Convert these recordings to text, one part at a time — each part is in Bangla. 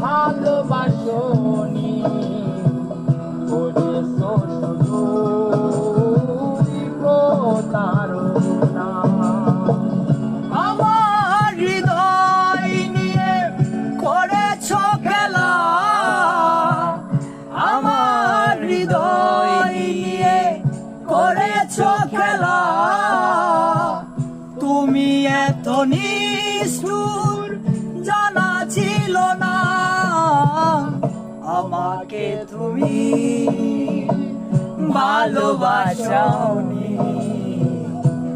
ভালোবাসনি করেছো শুধু প্রতারণা। আমার হৃদয় নিয়ে করেছো খেলা, আমার হৃদয় নিয়ে করেছো খেলা। তুমি এত নিষ্ঠুর জানা ছিল না, আমাকে তুমি ভালোবাসনি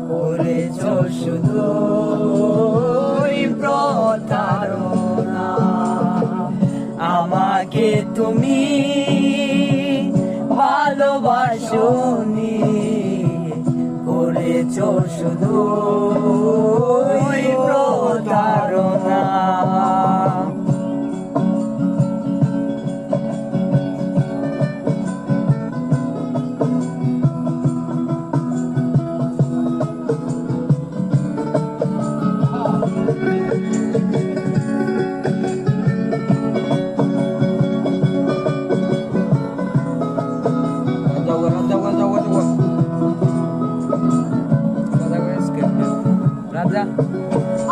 করেছো শুধু প্রতারণা। আমাকে তুমি ভালোবাসনি করেছো শুধু প্রতারণা।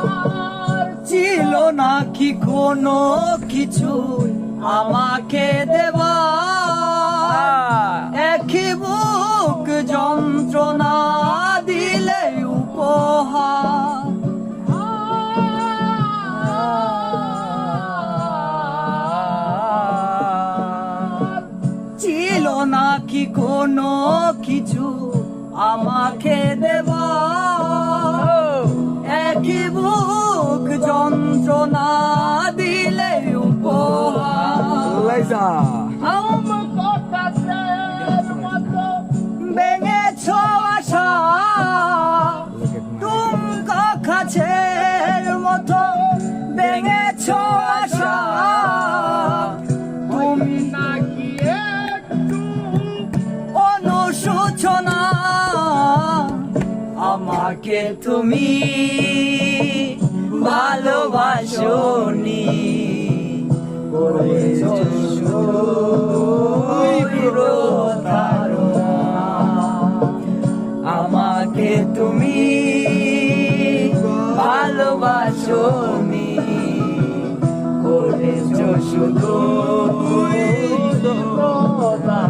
আর ছিল নাকি কোনো কিছু আমাকে দেবা, একই বুক যন্ত্রণা দিলে উপহার। ছিল নাকি কোনো কিছু আমাকে দেবা, একই বুক যন্ত্রণা দিলে উপহার। ভেঙেছ আশা তুমকা কাছের মতো, ভেঙেছ আশা তুমি নাকি একটু অনুশোচনা। আমাকে তুমি ভালোবাসনি করেছো শুধু প্রতারণা। আমাকে তুমি ভালোবাসনি করেছো শুধু প্রতারণা।